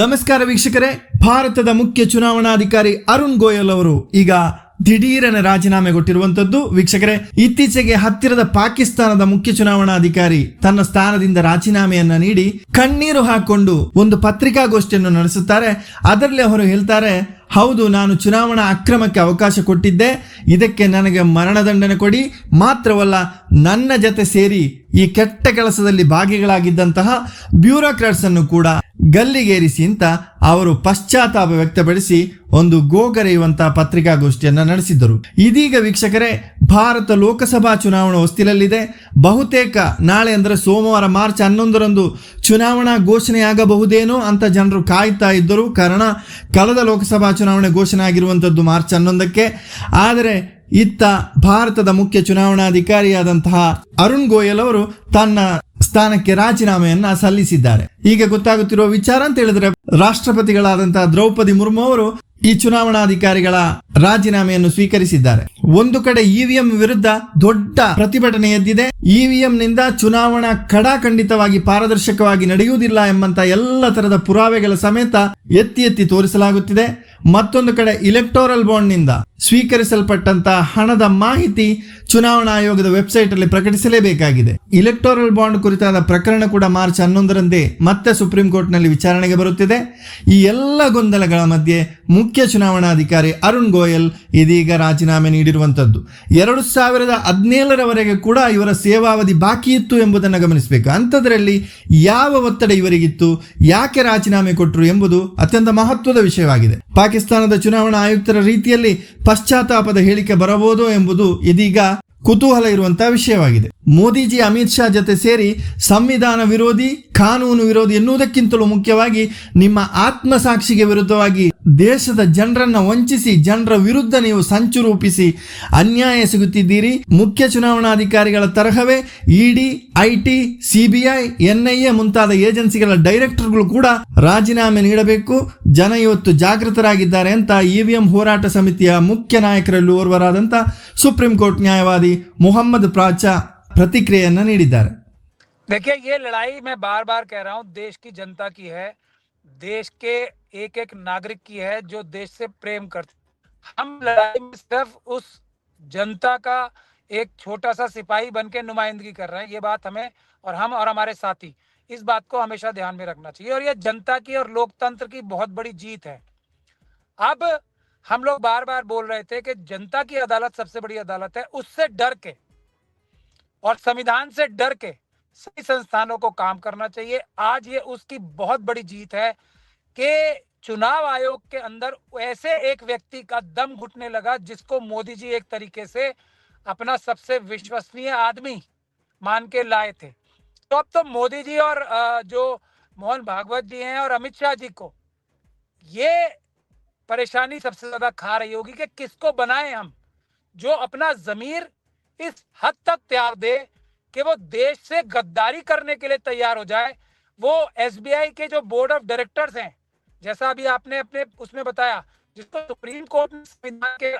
ನಮಸ್ಕಾರ ವೀಕ್ಷಕರೇ, ಭಾರತದ ಮುಖ್ಯ ಚುನಾವಣಾಧಿಕಾರಿ ಅರುಣ್ ಗೋಯಲ್ ಅವರು ಈಗ ದಿಢೀರನೆ ರಾಜೀನಾಮೆ ಕೊಟ್ಟಿರುವಂತದ್ದು. ವೀಕ್ಷಕರೇ, ಇತ್ತೀಚೆಗೆ ಹತ್ತಿರದ ಪಾಕಿಸ್ತಾನದ ಮುಖ್ಯ ಚುನಾವಣಾಧಿಕಾರಿ ತನ್ನ ಸ್ಥಾನದಿಂದ ರಾಜೀನಾಮೆಯನ್ನ ನೀಡಿ ಕಣ್ಣೀರು ಹಾಕೊಂಡು ಒಂದು ಪತ್ರಿಕಾಗೋಷ್ಠಿಯನ್ನು ನಡೆಸುತ್ತಾರೆ. ಅದರಲ್ಲಿ ಅವರು ಹೇಳ್ತಾರೆ, ಹೌದು, ನಾನು ಚುನಾವಣಾ ಅಕ್ರಮಕ್ಕೆ ಅವಕಾಶ ಕೊಟ್ಟಿದ್ದೆ, ಇದಕ್ಕೆ ನನಗೆ ಮರಣದಂಡನೆ ಕೊಡಿ, ಮಾತ್ರವಲ್ಲ ನನ್ನ ಜೊತೆ ಸೇರಿ ಈ ಕೆಟ್ಟ ಕೆಲಸದಲ್ಲಿ ಭಾಗಿಗಳಾಗಿದ್ದಂತಹ ಬ್ಯೂರೋಕ್ರಾಟ್ಸ್ ಅನ್ನು ಕೂಡ ಗಲ್ಲಿಗೇರಿಸಿ ಅಂತ ಅವರು ಪಶ್ಚಾತ್ತಾಪ ವ್ಯಕ್ತಪಡಿಸಿ ಒಂದು ಗೋಗರೆಯುವಂತಹ ಪತ್ರಿಕಾಗೋಷ್ಠಿಯನ್ನ ನಡೆಸಿದ್ದರು. ಇದೀಗ ವೀಕ್ಷಕರೇ, ಭಾರತ ಲೋಕಸಭಾ ಚುನಾವಣಾ ಹೊಸ್ತಿಲಲ್ಲಿದೆ. ಬಹುತೇಕ ನಾಳೆ ಅಂದರೆ ಸೋಮವಾರ ಮಾರ್ಚ್ 11ರಂದು ಚುನಾವಣಾ ಘೋಷಣೆಯಾಗಬಹುದೇನೋ ಅಂತ ಜನರು ಕಾಯ್ತಾ ಇದ್ದರು. ಕಾರಣ ಕಳೆದ ಲೋಕಸಭಾ ಚುನಾವಣೆ ಘೋಷಣೆ ಆಗಿರುವಂಥದ್ದು ಮಾರ್ಚ್ 11ಕ್ಕೆ. ಆದರೆ ಇತ್ತ ಭಾರತದ ಮುಖ್ಯ ಚುನಾವಣಾಧಿಕಾರಿಯಾದಂತಹ ಅರುಣ್ ಗೋಯಲ್ ಅವರು ತನ್ನ ಸ್ಥಾನಕ್ಕೆ ರಾಜೀನಾಮೆಯನ್ನ ಸಲ್ಲಿಸಿದ್ದಾರೆ. ಈಗ ಗೊತ್ತಾಗುತ್ತಿರುವ ವಿಚಾರ ಅಂತ ಹೇಳಿದ್ರೆ, ರಾಷ್ಟ್ರಪತಿಗಳಾದಂತಹ ದ್ರೌಪದಿ ಮುರ್ಮು ಅವರು ಈ ಚುನಾವಣಾಧಿಕಾರಿಗಳ ರಾಜೀನಾಮೆಯನ್ನು ಸ್ವೀಕರಿಸಿದ್ದಾರೆ. ಒಂದು ಕಡೆ ಇವಿಎಂ ವಿರುದ್ಧ ದೊಡ್ಡ ಪ್ರತಿಭಟನೆ ಎದ್ದಿದೆ. ಇವಿಎಂ ನಿಂದ ಚುನಾವಣಾ ಖಡಾಖಂಡಿತವಾಗಿ ಪಾರದರ್ಶಕವಾಗಿ ನಡೆಯುವುದಿಲ್ಲ ಎಂಬಂತ ಎಲ್ಲ ತರದ ಪುರಾವೆಗಳ ಸಮೇತ ಎತ್ತಿ ಎತ್ತಿ ತೋರಿಸಲಾಗುತ್ತಿದೆ. ಮತ್ತೊಂದು ಕಡೆ ಇಲೆಕ್ಟೋರಲ್ ಬಾಂಡ್ ನಿಂದ ಸ್ವೀಕರಿಸಲ್ಪಟ್ಟಂತಹ ಹಣದ ಮಾಹಿತಿ ಚುನಾವಣಾ ಆಯೋಗದ ವೆಬ್ಸೈಟ್ ಅಲ್ಲಿ ಪ್ರಕಟಿಸಲೇಬೇಕಾಗಿದೆ. ಇಲೆಕ್ಟೋರಲ್ ಬಾಂಡ್ ಕುರಿತಾದ ಪ್ರಕರಣ ಕೂಡ ಮಾರ್ಚ್ 11ರಂದೇ ಮತ್ತೆ ಸುಪ್ರೀಂ ಕೋರ್ಟ್ ನಲ್ಲಿ ವಿಚಾರಣೆಗೆ ಬರುತ್ತಿದೆ. ಈ ಎಲ್ಲ ಗೊಂದಲಗಳ ಮಧ್ಯೆ ಮುಖ್ಯ ಚುನಾವಣಾಧಿಕಾರಿ ಅರುಣ್ ಗೋಯಲ್ ಇದೀಗ ರಾಜೀನಾಮೆ ನೀಡಿರುವಂತದ್ದು. 2017ರವರೆಗೆ ಕೂಡ ಇವರ ಸೇವಾವಧಿ ಬಾಕಿ ಇತ್ತು ಎಂಬುದನ್ನು ಗಮನಿಸಬೇಕು. ಅಂಥದ್ರಲ್ಲಿ ಯಾವ ಒತ್ತಡ ಇವರಿಗಿತ್ತು, ಯಾಕೆ ರಾಜೀನಾಮೆ ಕೊಟ್ಟರು ಎಂಬುದು ಅತ್ಯಂತ ಮಹತ್ವದ ವಿಷಯವಾಗಿದೆ. ಪಾಕಿಸ್ತಾನದ ಚುನಾವಣಾ ಆಯುಕ್ತರ ರೀತಿಯಲ್ಲಿ ಪಶ್ಚಾತ್ತಾಪದ ಹೇಳಿಕೆ ಬರಬಹುದು ಎಂಬುದು ಇದೀಗ ಕುತೂಹಲ ಇರುವಂತಹ ವಿಷಯವಾಗಿದೆ. ಮೋದಿಜಿ ಅಮಿತ್ ಶಾ ಜೊತೆ ಸೇರಿ ಸಂವಿಧಾನ ವಿರೋಧಿ, ಕಾನೂನು ವಿರೋಧಿ ಎನ್ನುವುದಕ್ಕಿಂತಲೂ ಮುಖ್ಯವಾಗಿ ನಿಮ್ಮ ಆತ್ಮಸಾಕ್ಷಿಗೆ ವಿರುದ್ಧವಾಗಿ ದೇಶದ ಜನರನ್ನ ವಂಚಿಸಿ ಜನರ ವಿರುದ್ಧ ನೀವು ಸಂಚು ರೂಪಿಸಿ ಅನ್ಯಾಯ ಸಿಗುತ್ತಿದ್ದೀರಿ. ಮುಖ್ಯ ಚುನಾವಣಾಧಿಕಾರಿಗಳ ತರಹವೇ ಇಡಿ, ಐಟಿ, ಸಿಬಿಐ, ಎನ್ಐಎ ಮುಂತಾದ ಏಜೆನ್ಸಿಗಳ ಡೈರೆಕ್ಟರ್ಗಳು ಕೂಡ ರಾಜೀನಾಮೆ ನೀಡಬೇಕು. ಜನ ಇವತ್ತು ಜಾಗೃತರಾಗಿದ್ದಾರೆ ಅಂತ ಇವಿಎಂ ಹೋರಾಟ ಸಮಿತಿಯ ಮುಖ್ಯ ನಾಯಕರಲ್ಲಿ ಓರ್ವರಾದಂತ ಸುಪ್ರೀಂ ಕೋರ್ಟ್ ನ್ಯಾಯವಾದಿ ಮೊಹಮ್ಮದ್ ಪ್ರಾಚಾ प्रतिक्रिया ನೀಡಿದ್ದಾರೆ. देखिए, ये लड़ाई मैं बार बार कह रहा हूँ, देश की जनता की है, देश के एक एक नागरिक की है जो देश से प्रेम करते। हम लड़ाई में सिर्फ उस जनता का एक छोटा सा सिपाही बन के नुमाइंदगी कर रहे हैं। ये बात हमें और हम और हमारे साथी इस बात को हमेशा ध्यान में रखना चाहिए। और ये जनता की और लोकतंत्र की बहुत बड़ी जीत है। अब हम लोग बार बार बोल रहे थे कि जनता की अदालत सबसे बड़ी अदालत है, उससे डर के और संविधान से डर के सही संस्थानों को काम करना चाहिए। आज ये उसकी बहुत बड़ी जीत है कि चुनाव आयोग के अंदर ऐसे एक व्यक्ति का दम घुटने लगा जिसको मोदी जी एक तरीके से अपना सबसे विश्वसनीय आदमी मान के लाए थे। तो अब तो मोदी जी और जो मोहन भागवत जी हैं और अमित शाह जी को ये परेशानी सबसे ज्यादा खा रही होगी कि किसको बनाए हम, जो अपना जमीर इस हद तक त्याग दे कि वो देश से गद्दारी करने के लिए तैयार हो जाए। वो एसबीआई के जो बोर्ड ऑफ डायरेक्टर्स हैं, जैसा अभी आपने अपने उसमें बताया, जिसको सुप्रीम कोर्ट ने संविधान के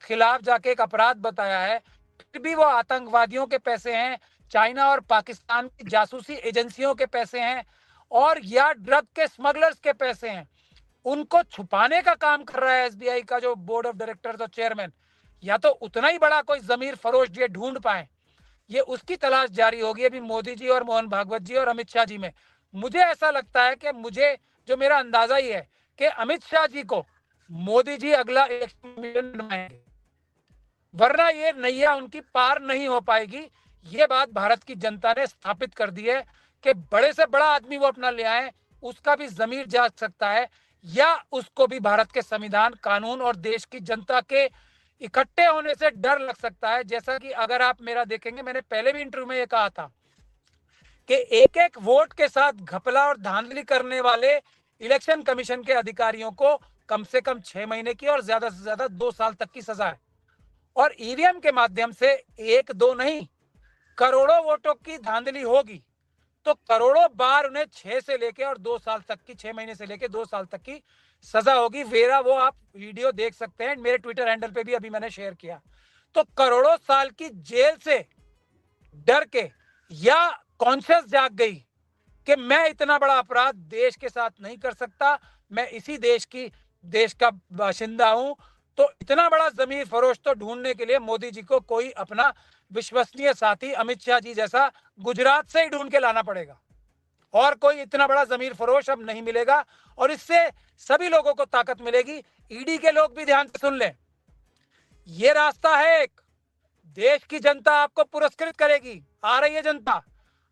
खिलाफ जाके एक अपराध बताया है, फिर भी वो आतंकवादियों के पैसे हैं, चाइना और पाकिस्तान की जासूसी एजेंसियों के पैसे हैं, और या ड्रग के स्मगलर्स के पैसे हैं, उनको छुपाने का काम कर रहा है एसबीआई का जो बोर्ड ऑफ डायरेक्टर्स और चेयरमैन। या तो उतना ही बड़ा कोई जमीर फरोश ये ढूंढ पाए, ये उसकी तलाश जारी होगी अभी मोदी जी और मोहन भागवत जी और अमित शाह जी में। मुझे ऐसा लगता है कि जो मेरा अंदाजा ही है कि अमित शाह जी को मोदी जी अगला इलेक्शन बनाएंगे, वरना ये नैया उनकी पार नहीं हो पाएगी। ये बात भारत की जनता ने स्थापित कर दी है कि बड़े से बड़ा आदमी वो अपना ले आए, उसका भी जमीर जाग सकता है, या उसको भी भारत के संविधान, कानून और देश की जनता के इकट्ठे होने से डर लग सकता है। जैसा कि अगर आप मेरा देखेंगे, मैंने पहले भी इंटरव्यू में ये कहा था कि एक एक वोट के साथ घपला और धांधली करने वाले इलेक्शन कमीशन के अधिकारियों को कम से कम 6 महीने की और ज्यादा से ज्यादा 2 साल तक की सजा है। और ईवीएम के माध्यम से 1-2 नहीं, करोड़ों वोटों की धांधली होगी तो करोड़ों बार उन्हें 6 से लेके और 2 साल तक की, 6 महीने से लेके 2 साल तक की सजा होगी। वेरा वो आप वीडियो देख सकते हैं, मेरे ट्विटर हैंडल पे भी अभी मैंने शेयर किया। तो करोड़ों साल की जेल से डर के या कॉन्शियस जाग गई कि मैं इतना बड़ा अपराध देश के साथ नहीं कर सकता, मैं इसी देश का बाशिंदा हूं, तो इतना बड़ा जमीर फरोश तो ढूंढने के लिए मोदी जी को कोई अपना विश्वसनीय साथी अमित शाह जी जैसा गुजरात से ही ढूंढ के लाना पड़ेगा, और कोई इतना बड़ा जमीर फरोश अब नहीं मिलेगा। और इससे सभी लोगों को ताकत मिलेगी। ईडी के लोग भी ध्यान से सुन लें, ये रास्ता है एक, देश की जनता आपको पुरस्कृत करेगी, आ रही है जनता,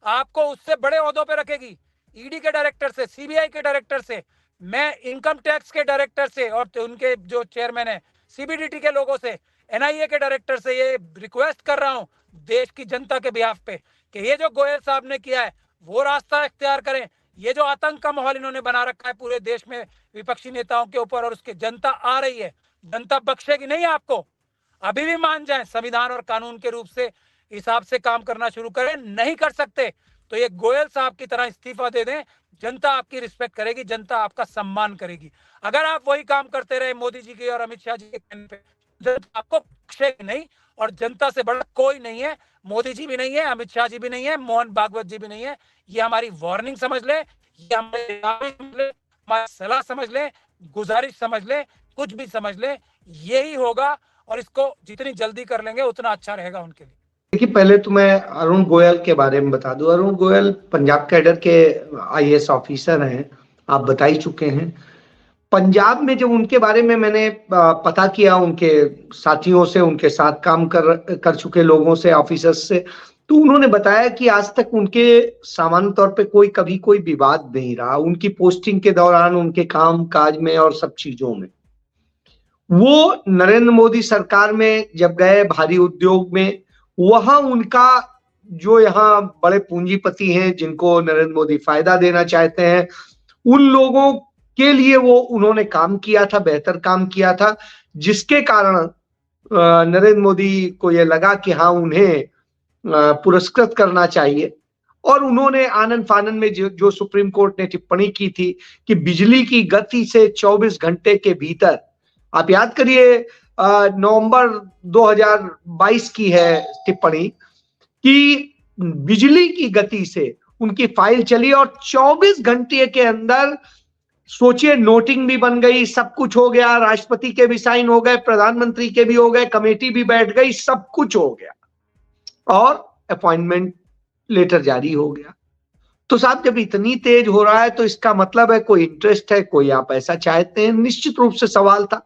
आपको उससे बड़े ओहदों पे रखेगी, ईडी के डायरेक्टर से, सीबीआई के डायरेक्टर से, मैं इनकम टैक्स के डायरेक्टर से और उनके जो चेयरमैन है सीबीडीटी के लोगों से, एनआईए के डायरेक्टर से ये रिक्वेस्ट कर रहा हूं देश की जनता के बिहाफ पे कि ये जो गोयल साहब ने किया है वो रास्ता इख्तियार करें। ये जो आतंक का माहौल इन्होंने बना रखा है पूरे देश में विपक्षी नेताओं के ऊपर, और उसके जनता आ रही है, जनता बख्शेगी नहीं आपको। अभी भी मान जाएं, संविधान और कानून के रूप से हिसाब से काम करना शुरू करें। नहीं कर सकते तो ये गोयल साहब की तरह इस्तीफा दे दें, जनता आपकी रिस्पेक्ट करेगी, जनता आपका सम्मान करेगी। अगर आप वही काम करते रहे मोदी जी के और अमित शाह जी के कहने पे, जनता आपको बख्शेगी नहीं, और जनता से बड़ा कोई नहीं है, मोदी जी भी नहीं है, अमित शाह जी भी नहीं है, मोहन भागवत जी भी नहीं है। ये हमारी वार्निंग समझ ले, ये हमारी सलाह समझ ले, गुजारिश समझ ले, कुछ भी समझ ले, यही होगा, और इसको जितनी जल्दी कर लेंगे उतना अच्छा रहेगा उनके लिए। देखिए, पहले तो मैं अरुण गोयल के बारे में बता दूं। अरुण गोयल पंजाब कैडर के आईएएस ऑफिसर हैं, आप बता ही चुके हैं। पंजाब में जब उनके बारे में मैंने पता किया, उनके साथियों से, उनके साथ काम कर चुके लोगों से, ऑफिसर्स से, तो उन्होंने बताया कि आज तक उनके सामान्य तौर पे कभी कोई विवाद नहीं रहा उनकी पोस्टिंग के दौरान, उनके काम काज में और सब चीजों में। वो नरेंद्र मोदी सरकार में जब गए भारी उद्योग में, वहां उनका जो यहाँ बड़े पूंजीपति हैं जिनको नरेंद्र मोदी फायदा देना चाहते हैं, उन लोगों के लिए वो उन्होंने काम किया था, बेहतर काम किया था, जिसके कारण नरेंद्र मोदी को ये लगा कि हाँ, उन्हें पुरस्कृत करना चाहिए। और उन्होंने आनन फानन में जो सुप्रीम कोर्ट ने टिप्पणी की थी कि बिजली की गति से 24 घंटे के भीतर, आप याद करिए नवंबर 2022 की है टिप्पणी, कि बिजली की गति से उनकी फाइल चली और 24 घंटे के अंदर सोचिए, नोटिंग भी बन गई, सब कुछ हो गया, राष्ट्रपति के भी साइन हो गए, प्रधानमंत्री के भी हो गए, कमेटी भी बैठ गई, सब कुछ हो गया और अपॉइंटमेंट लेटर जारी हो गया। तो साहब, जब इतनी तेज हो रहा है तो इसका मतलब है कोई इंटरेस्ट है, कोई आप ऐसा चाहते हैं। निश्चित रूप से सवाल था,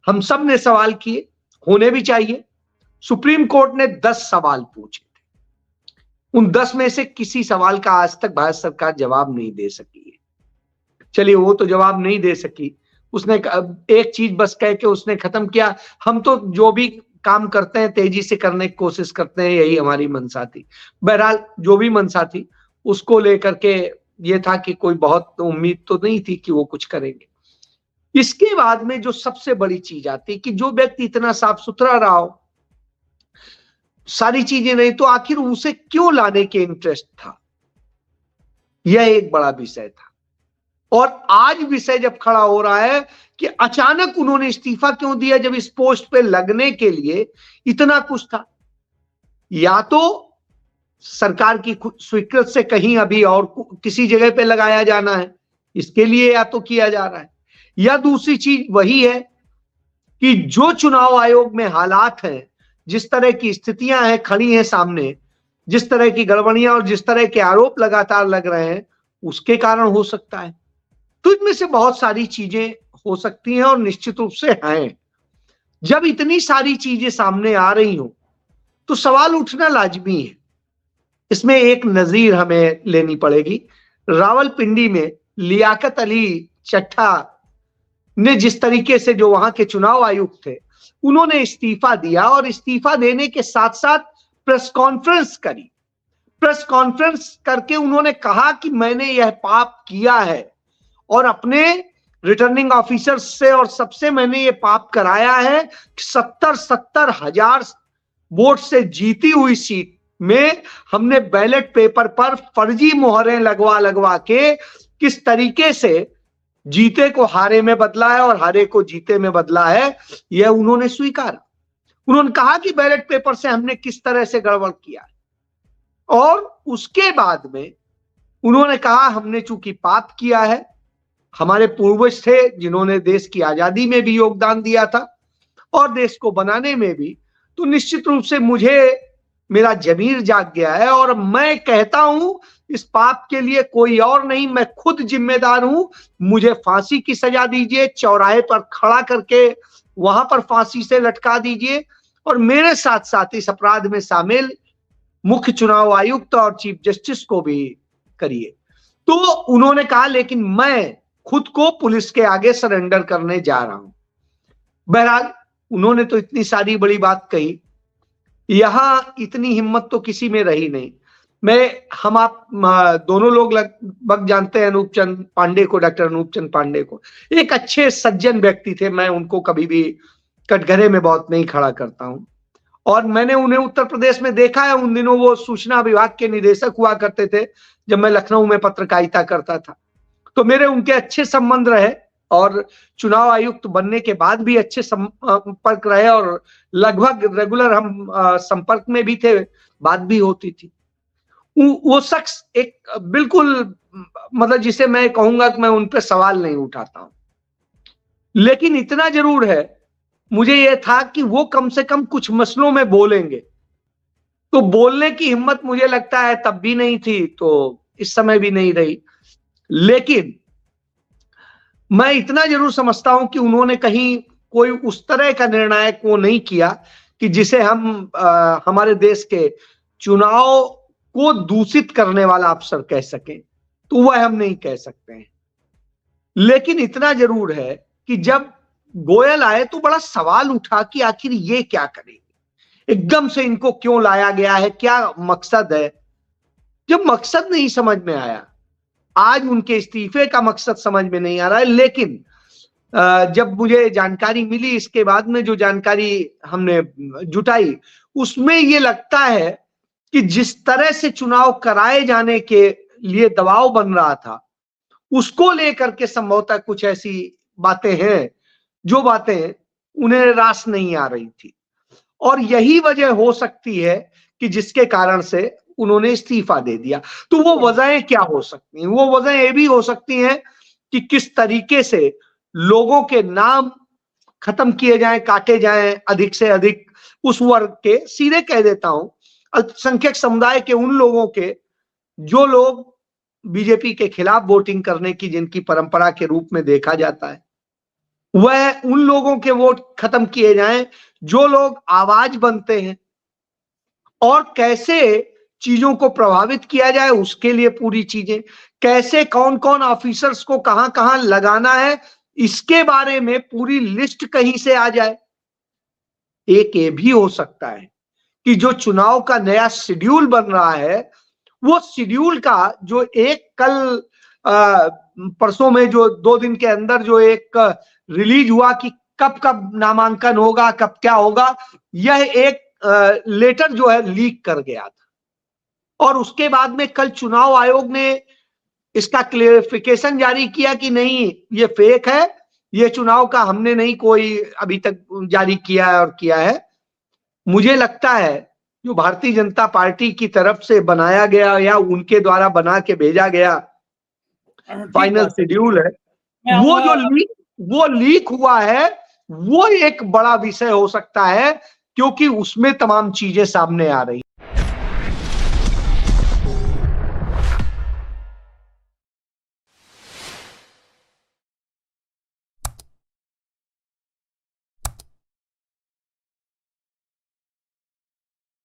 हम सब ने सवाल किए, होने भी चाहिए। सुप्रीम कोर्ट ने 10 सवाल पूछे थे, उन 10 में से किसी सवाल का आज तक भारत सरकार जवाब नहीं दे सकी है। चलिए, वो तो जवाब नहीं दे सकी, उसने एक चीज बस कह के उसने खत्म किया, हम तो जो भी काम करते हैं तेजी से करने की कोशिश करते हैं, यही हमारी मंशा थी। बहरहाल जो भी मंशा थी उसको लेकर के ये था कि कोई बहुत उम्मीद तो नहीं थी कि वो कुछ करेंगे। इसके बाद में जो सबसे बड़ी चीज आती कि जो व्यक्ति इतना साफ सुथरा रहा हो, सारी चीजें नहीं, तो आखिर उसे क्यों लाने के इंटरेस्ट था, यह एक बड़ा विषय था। और आज विषय जब खड़ा हो रहा है कि अचानक उन्होंने इस्तीफा क्यों दिया, जब इस पोस्ट पे लगने के लिए इतना कुछ था। या तो सरकार की स्वीकृति से कहीं अभी और किसी जगह पे लगाया जाना है, इसके लिए या तो किया जा रहा है, या दूसरी चीज वही है कि जो चुनाव आयोग में हालात हैं, जिस तरह की स्थितियां हैं, खड़ी हैं सामने, जिस तरह की गड़बड़ियां और जिस तरह के आरोप लगातार लग रहे हैं, उसके कारण हो सकता है। तो इनमें से बहुत सारी चीजें हो सकती हैं और निश्चित रूप से हैं। जब इतनी सारी चीजें सामने आ रही हो तो सवाल उठना लाजमी है। इसमें एक नजीर हमें लेनी पड़ेगी। रावलपिंडी में लियाकत अली चट्टा ने जिस तरीके से, जो वहां के चुनाव आयुक्त थे, उन्होंने इस्तीफा दिया और इस्तीफा देने के साथ साथ प्रेस कॉन्फ्रेंस करी। प्रेस कॉन्फ्रेंस करके उन्होंने कहा कि मैंने यह पाप किया है और अपने रिटर्निंग ऑफिसर से और सबसे मैंने ये पाप कराया है कि 70 हजार वोट से जीती हुई सीट में हमने बैलेट पेपर पर फर्जी मोहरें लगवा के किस तरीके से जीते को हारे में बदला है और हारे को जीते में बदला है, यह उन्होंने स्वीकारा। उन्होंने कहा कि बैलेट पेपर से हमने किस तरह से गड़बड़ किया है। और उसके बाद में उन्होंने कहा हमने चूंकि पाप किया है, हमारे पूर्वज थे जिन्होंने देश की आजादी में भी योगदान दिया था और देश को बनाने में भी, तो निश्चित रूप से मुझे मेरा जमीर जाग गया है और मैं कहता हूं इस पाप के लिए कोई और नहीं, मैं खुद जिम्मेदार हूं। मुझे फांसी की सजा दीजिए, चौराहे पर खड़ा करके वहां पर फांसी से लटका दीजिए और मेरे साथ साथ इस अपराध में शामिल मुख्य चुनाव आयुक्त और चीफ जस्टिस को भी करिए। तो उन्होंने कहा लेकिन मैं खुद को पुलिस के आगे सरेंडर करने जा रहा हूं। बहरहाल उन्होंने तो इतनी सारी बड़ी बात कही, यहां इतनी हिम्मत तो किसी में रही नहीं। हम आप दोनों लोग लगभग जानते हैं अनूप चंद पांडे को, डॉक्टर अनूप चंद पांडे को। एक अच्छे सज्जन व्यक्ति थे, मैं उनको कभी भी कटघरे में बहुत नहीं खड़ा करता हूं और मैंने उन्हें उत्तर प्रदेश में देखा है। उन दिनों वो सूचना विभाग के निदेशक हुआ करते थे जब मैं लखनऊ में पत्रकारिता करता था, तो मेरे उनके अच्छे संबंध रहे और चुनाव आयुक्त बनने के बाद भी अच्छे संपर्क रहे और लगभग रेगुलर हम संपर्क में भी थे, बात भी होती थी। वो शख्स एक बिल्कुल मतलब जिसे मैं कहूंगा कि मैं उन पर सवाल नहीं उठाता हूं, लेकिन इतना जरूर है मुझे यह था कि वो कम से कम कुछ मसलों में बोलेंगे। तो बोलने की हिम्मत मुझे लगता है तब भी नहीं थी, तो इस समय भी नहीं रही। लेकिन मैं इतना जरूर समझता हूं कि उन्होंने कहीं कोई उस तरह का निर्णायक वो नहीं किया कि जिसे हम हमारे देश के चुनाव को दूषित करने वाला अफसर कह सकें, तो वह हम नहीं कह सकते हैं। लेकिन इतना जरूर है कि जब गोयल आए तो बड़ा सवाल उठा कि आखिर ये क्या करेंगे, एकदम से इनको क्यों लाया गया है, क्या मकसद है। जब मकसद नहीं समझ में आया, आज उनके इस्तीफे का मकसद समझ में नहीं आ रहा है, लेकिन जब मुझे जानकारी मिली, इसके बाद में जो जानकारी हमने जुटाई, उसमें ये लगता है कि जिस तरह से चुनाव कराए जाने के लिए दबाव बन रहा था, उसको लेकर के संभवतः कुछ ऐसी बातें हैं जो बातें उन्हें रास नहीं आ रही थी और यही वजह हो सकती है कि जिसके कारण से उन्होंने इस्तीफा दे दिया। तो वो वजहें क्या हो सकती हैं? वो वजहें ये भी हो सकती हैं कि किस तरीके से लोगों के नाम खत्म किए जाएं, काटे जाएं अधिक से अधिक उस वर्ग के, सीधे कह देता हूं अल्पसंख्यक समुदाय के उन लोगों के जो लोग बीजेपी के खिलाफ वोटिंग करने की जिनकी परंपरा के रूप में देखा जाता है, वह उन लोगों के वोट खत्म किए जाएं जो लोग आवाज बनते हैं और कैसे चीजों को प्रभावित किया जाए उसके लिए पूरी चीजें, कैसे कौन कौन ऑफिसर्स को कहां कहां लगाना है इसके बारे में पूरी लिस्ट कहीं से आ जाए। एक ये भी हो सकता है कि जो चुनाव का नया शेड्यूल बन रहा है, वो शेड्यूल का जो एक कल परसों में जो 2 दिन के अंदर जो एक रिलीज हुआ कि कब कब नामांकन होगा, कब क्या होगा, यह एक लेटर जो है लीक कर गया था और उसके बाद में कल चुनाव आयोग ने इसका क्लेरिफिकेशन जारी किया कि नहीं ये फेक है, ये चुनाव का हमने नहीं कोई अभी तक जारी किया है और किया है। मुझे लगता है जो भारतीय जनता पार्टी की तरफ से बनाया गया या उनके द्वारा बना के भेजा गया फाइनल शेड्यूल है, वो लीक हुआ है, वो एक बड़ा विषय हो सकता है क्योंकि उसमें तमाम चीजें सामने आ रही